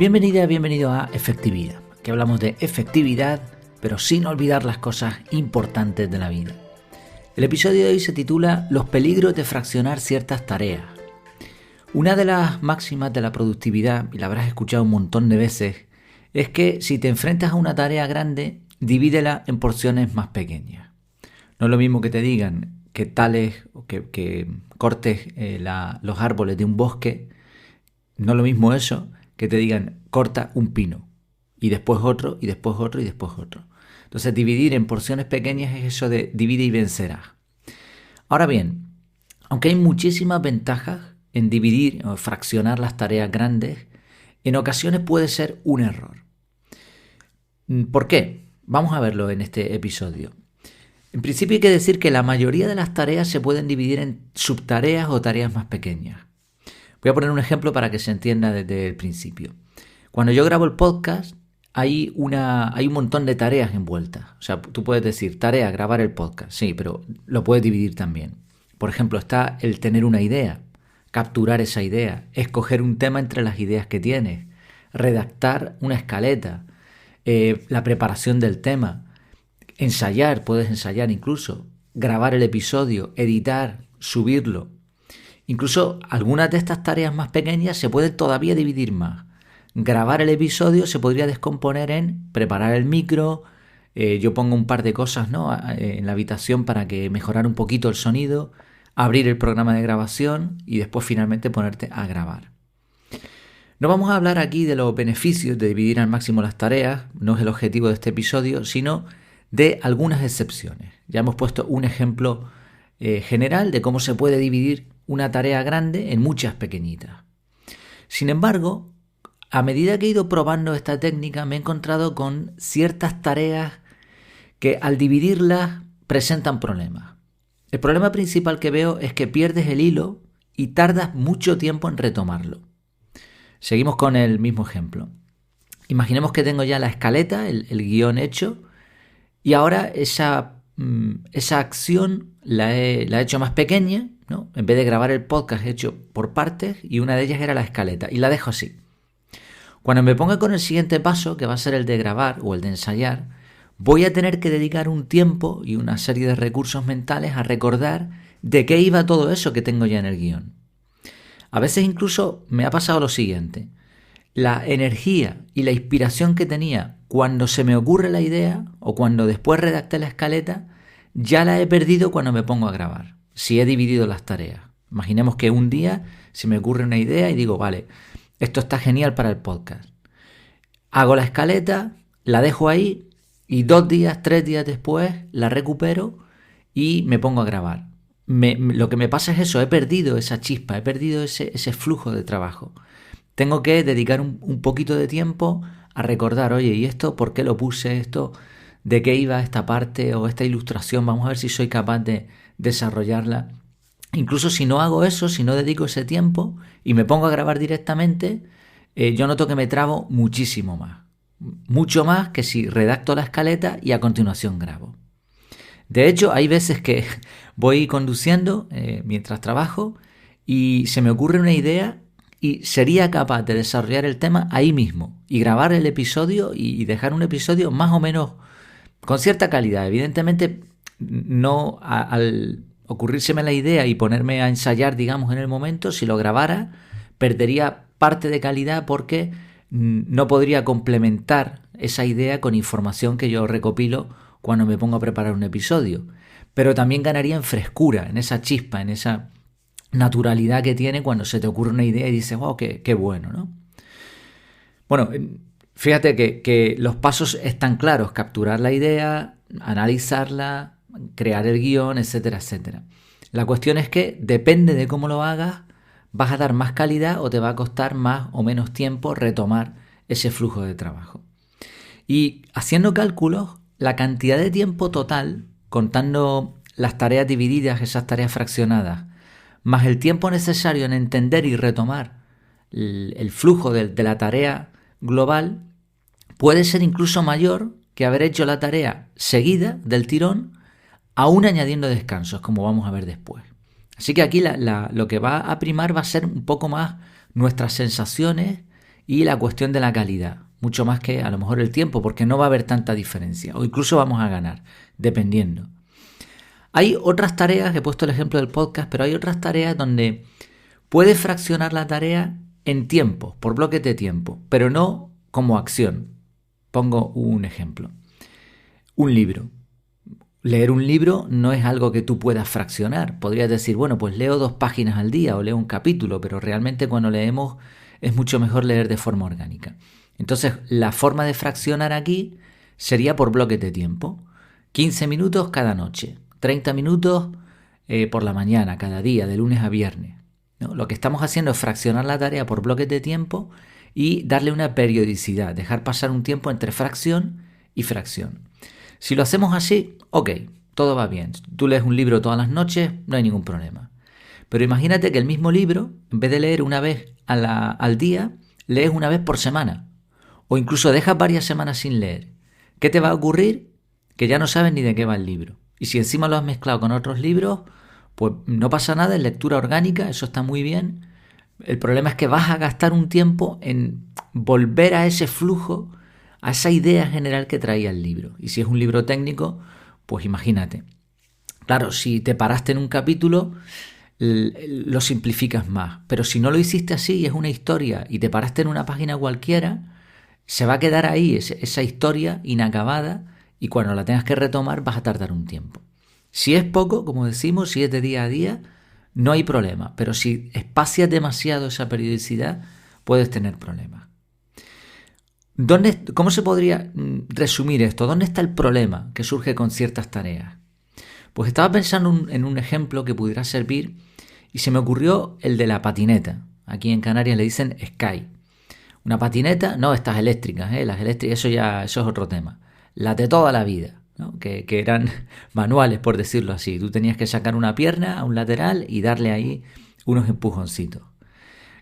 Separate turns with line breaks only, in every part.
Bienvenida, bienvenido a Efectividad, que hablamos de efectividad, pero sin olvidar las cosas importantes de la vida. El episodio de hoy se titula Los peligros de fraccionar ciertas tareas. Una de las máximas de la productividad, y la habrás escuchado un montón de veces, es que si te enfrentas a una tarea grande, divídela en porciones más pequeñas. No es lo mismo que te digan que tales o que cortes los árboles de un bosque, no es lo mismo eso que te digan corta un pino y después otro y después otro y después otro. Entonces dividir en porciones pequeñas es eso de divide y vencerás. Ahora bien, aunque hay muchísimas ventajas en dividir o fraccionar las tareas grandes, en ocasiones puede ser un error. ¿Por qué? Vamos a verlo en este episodio. En principio hay que decir que la mayoría de las tareas se pueden dividir en subtareas o tareas más pequeñas. Voy a poner un ejemplo para que se entienda desde el principio. Cuando yo grabo el podcast, hay un montón de tareas envueltas. O sea, tú puedes decir, tarea, grabar el podcast. Sí, pero lo puedes dividir también. Por ejemplo, está el tener una idea, capturar esa idea, escoger un tema entre las ideas que tienes, redactar una escaleta, la preparación del tema, ensayar, puedes ensayar incluso, grabar el episodio, editar, subirlo. Incluso algunas de estas tareas más pequeñas se pueden todavía dividir más. Grabar el episodio se podría descomponer en preparar el micro, yo pongo un par de cosas, ¿no?, en la habitación para que mejorar un poquito el sonido, abrir el programa de grabación y después finalmente ponerte a grabar. No vamos a hablar aquí de los beneficios de dividir al máximo las tareas, no es el objetivo de este episodio, sino de algunas excepciones. Ya hemos puesto un ejemplo general de cómo se puede dividir una tarea grande en muchas pequeñitas. Sin embargo, a medida que he ido probando esta técnica me he encontrado con ciertas tareas que al dividirlas presentan problemas. El problema principal que veo es que pierdes el hilo y tardas mucho tiempo en retomarlo. Seguimos con el mismo ejemplo. Imaginemos que tengo ya la escaleta, el guión hecho, y ahora esa acción la he hecho más pequeña, ¿no? En vez de grabar el podcast he hecho por partes y una de ellas era la escaleta y la dejo así. Cuando me ponga con el siguiente paso, que va a ser el de grabar o el de ensayar, voy a tener que dedicar un tiempo y una serie de recursos mentales a recordar de qué iba todo eso que tengo ya en el guión. A veces incluso me ha pasado lo siguiente. La energía y la inspiración que tenía cuando se me ocurre la idea o cuando después redacté la escaleta, ya la he perdido cuando me pongo a grabar, si he dividido las tareas. Imaginemos que un día se me ocurre una idea y digo, vale, esto está genial para el podcast. Hago la escaleta, la dejo ahí y 2 días, 3 días después la recupero y me pongo a grabar. Lo que me pasa es eso, he perdido esa chispa, he perdido ese flujo de trabajo. Tengo que dedicar un poquito de tiempo a recordar, oye, ¿y esto por qué lo puse? ¿Esto de qué iba esta parte o esta ilustración? Vamos a ver si soy capaz de desarrollarla. Incluso si no hago eso, si no dedico ese tiempo y me pongo a grabar directamente, yo noto que me trabo muchísimo más. Mucho más que si redacto la escaleta y a continuación grabo. De hecho, hay veces que voy conduciendo mientras trabajo y se me ocurre una idea y sería capaz de desarrollar el tema ahí mismo y grabar el episodio y dejar un episodio más o menos con cierta calidad. Evidentemente, no al ocurrírseme la idea y ponerme a ensayar, digamos, en el momento, si lo grabara, perdería parte de calidad porque no podría complementar esa idea con información que yo recopilo cuando me pongo a preparar un episodio. Pero también ganaría en frescura, en esa chispa, en esa naturalidad que tiene cuando se te ocurre una idea y dices, wow, qué bueno, ¿no? Bueno, fíjate que los pasos están claros: capturar la idea, analizarla, crear el guión, etcétera, etcétera. La cuestión es que depende de cómo lo hagas, vas a dar más calidad o te va a costar más o menos tiempo retomar ese flujo de trabajo. Y haciendo cálculos, la cantidad de tiempo total, contando las tareas divididas, esas tareas fraccionadas, más el tiempo necesario en entender y retomar el flujo de la tarea global, puede ser incluso mayor que haber hecho la tarea seguida del tirón, aún añadiendo descansos, como vamos a ver después. Así que aquí lo que va a primar va a ser un poco más nuestras sensaciones y la cuestión de la calidad, mucho más que a lo mejor el tiempo, porque no va a haber tanta diferencia, o incluso vamos a ganar, dependiendo. Hay otras tareas, he puesto el ejemplo del podcast, pero hay otras tareas donde puedes fraccionar la tarea en tiempo, por bloques de tiempo, pero no como acción. Pongo un ejemplo. Un libro. Leer un libro no es algo que tú puedas fraccionar. Podrías decir, bueno, pues leo 2 páginas al día o leo un capítulo, pero realmente cuando leemos es mucho mejor leer de forma orgánica. Entonces, la forma de fraccionar aquí sería por bloques de tiempo. 15 minutos cada noche, 30 minutos por la mañana, cada día, de lunes a viernes, ¿no? Lo que estamos haciendo es fraccionar la tarea por bloques de tiempo y darle una periodicidad, dejar pasar un tiempo entre fracción y fracción. Si lo hacemos así, ok, todo va bien. Tú lees un libro todas las noches, no hay ningún problema. Pero imagínate que el mismo libro, en vez de leer una vez al día, lees una vez por semana. O incluso dejas varias semanas sin leer. ¿Qué te va a ocurrir? Que ya no sabes ni de qué va el libro. Y si encima lo has mezclado con otros libros, pues no pasa nada, es lectura orgánica, eso está muy bien. El problema es que vas a gastar un tiempo en volver a ese flujo, a esa idea general que traía el libro. Y si es un libro técnico, pues imagínate. Claro, si te paraste en un capítulo, lo simplificas más. Pero si no lo hiciste así y es una historia y te paraste en una página cualquiera, se va a quedar ahí esa historia inacabada y cuando la tengas que retomar vas a tardar un tiempo. Si es poco, como decimos, si es de día a día, no hay problema. Pero si espacias demasiado esa periodicidad, puedes tener problemas. ¿Cómo se podría resumir esto? ¿Dónde está el problema que surge con ciertas tareas? Pues estaba pensando en un ejemplo que pudiera servir y se me ocurrió el de la patineta. Aquí en Canarias le dicen Sky. Una patineta, no estas eléctricas, las eléctricas, eso es otro tema. Las de toda la vida, ¿no? Que eran manuales, por decirlo así. Tú tenías que sacar una pierna a un lateral y darle ahí unos empujoncitos.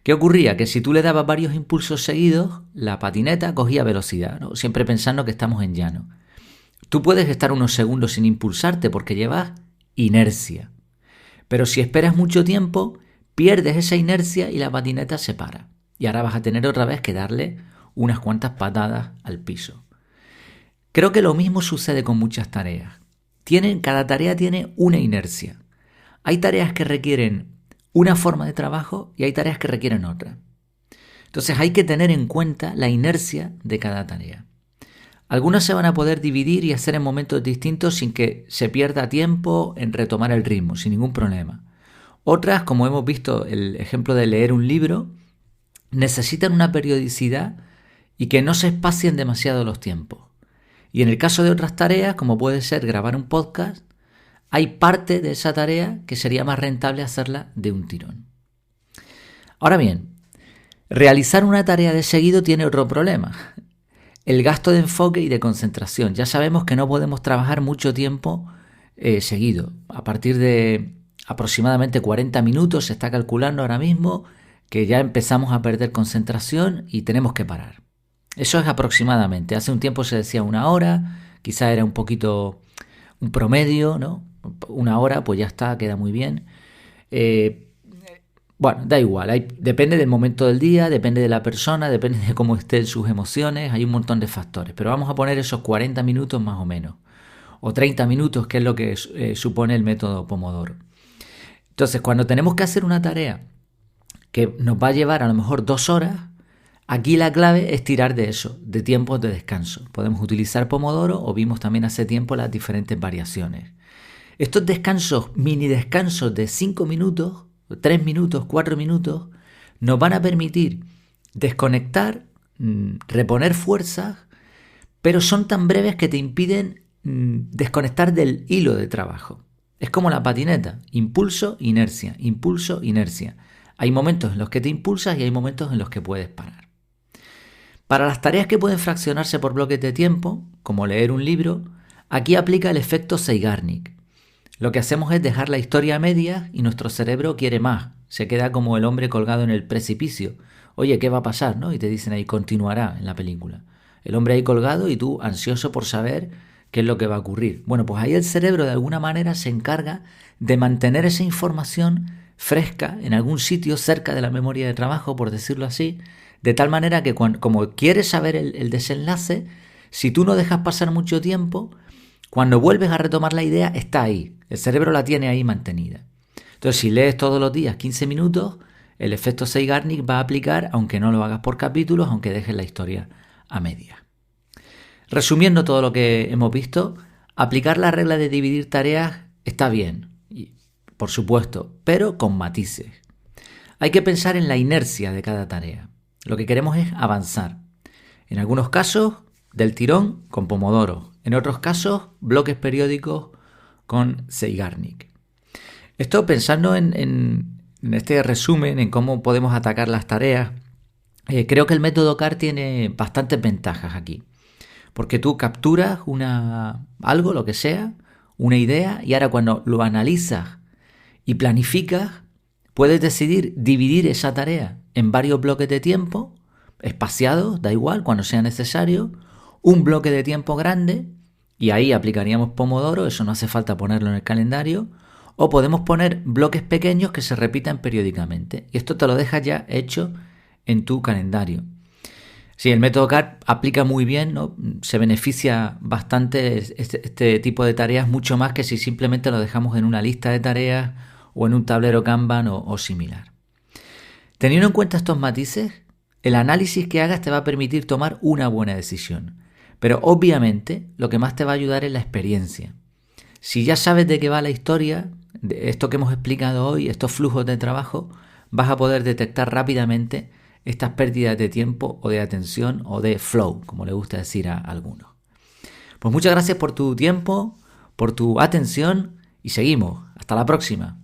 ¿Qué ocurría? Que si tú le dabas varios impulsos seguidos, la patineta cogía velocidad, ¿no? Siempre pensando que estamos en llano. Tú puedes estar unos segundos sin impulsarte porque llevas inercia. Pero si esperas mucho tiempo, pierdes esa inercia y la patineta se para. Y ahora vas a tener otra vez que darle unas cuantas patadas al piso. Creo que lo mismo sucede con muchas tareas. Cada tarea tiene una inercia. Hay tareas que requieren una forma de trabajo y hay tareas que requieren otra. Entonces hay que tener en cuenta la inercia de cada tarea. Algunas se van a poder dividir y hacer en momentos distintos sin que se pierda tiempo en retomar el ritmo, sin ningún problema. Otras, como hemos visto el ejemplo de leer un libro, necesitan una periodicidad y que no se espacien demasiado los tiempos. Y en el caso de otras tareas, como puede ser grabar un podcast, hay parte de esa tarea que sería más rentable hacerla de un tirón. Ahora bien, realizar una tarea de seguido tiene otro problema. El gasto de enfoque y de concentración. Ya sabemos que no podemos trabajar mucho tiempo seguido. A partir de aproximadamente 40 minutos se está calculando ahora mismo que ya empezamos a perder concentración y tenemos que parar. Eso es aproximadamente. Hace un tiempo se decía 1 hora, quizá era un poquito un promedio, ¿no? 1 hora, pues ya está, queda muy bien. Bueno, da igual, depende del momento del día, depende de la persona, depende de cómo estén sus emociones, hay un montón de factores. Pero vamos a poner esos 40 minutos más o menos, o 30 minutos, que es lo que supone el método Pomodoro. Entonces, cuando tenemos que hacer una tarea que nos va a llevar a lo mejor 2 horas, aquí la clave es tirar de eso, de tiempos de descanso. Podemos utilizar Pomodoro o vimos también hace tiempo las diferentes variaciones. Estos descansos, mini descansos de 5 minutos, 3 minutos, 4 minutos, nos van a permitir desconectar, reponer fuerzas, pero son tan breves que te impiden desconectar del hilo de trabajo. Es como la patineta, impulso, inercia, impulso, inercia. Hay momentos en los que te impulsas y hay momentos en los que puedes parar. Para las tareas que pueden fraccionarse por bloques de tiempo, como leer un libro, aquí aplica el efecto Zeigarnik. Lo que hacemos es dejar la historia a medias y nuestro cerebro quiere más. Se queda como el hombre colgado en el precipicio. Oye, ¿qué va a pasar? ¿No? Y te dicen ahí, continuará en la película. El hombre ahí colgado y tú ansioso por saber qué es lo que va a ocurrir. Bueno, pues ahí el cerebro de alguna manera se encarga de mantener esa información fresca en algún sitio cerca de la memoria de trabajo, por decirlo así, De tal manera que como quieres saber el desenlace, si tú no dejas pasar mucho tiempo, cuando vuelves a retomar la idea, está ahí. El cerebro la tiene ahí mantenida. Entonces, si lees todos los días 15 minutos, el efecto Zeigarnik va a aplicar, aunque no lo hagas por capítulos, aunque dejes la historia a medias. Resumiendo todo lo que hemos visto, aplicar la regla de dividir tareas está bien, por supuesto, pero con matices. Hay que pensar en la inercia de cada tarea. Lo que queremos es avanzar. En algunos casos, del tirón con Pomodoro. En otros casos, bloques periódicos con Zeigarnik. Esto pensando en este resumen, en cómo podemos atacar las tareas, creo que el método CAR tiene bastantes ventajas aquí. Porque tú capturas algo, lo que sea, una idea, y ahora cuando lo analizas y planificas, puedes decidir dividir esa tarea en varios bloques de tiempo, espaciados, da igual, cuando sea necesario, un bloque de tiempo grande, y ahí aplicaríamos Pomodoro, eso no hace falta ponerlo en el calendario, o podemos poner bloques pequeños que se repitan periódicamente, y esto te lo dejas ya hecho en tu calendario. Sí, el método CAR aplica muy bien, ¿no? Se beneficia bastante este tipo de tareas, mucho más que si simplemente lo dejamos en una lista de tareas o en un tablero Kanban o similar. Teniendo en cuenta estos matices, el análisis que hagas te va a permitir tomar una buena decisión. Pero obviamente lo que más te va a ayudar es la experiencia. Si ya sabes de qué va la historia, de esto que hemos explicado hoy, estos flujos de trabajo, vas a poder detectar rápidamente estas pérdidas de tiempo o de atención o de flow, como le gusta decir a algunos. Pues muchas gracias por tu tiempo, por tu atención y seguimos. Hasta la próxima.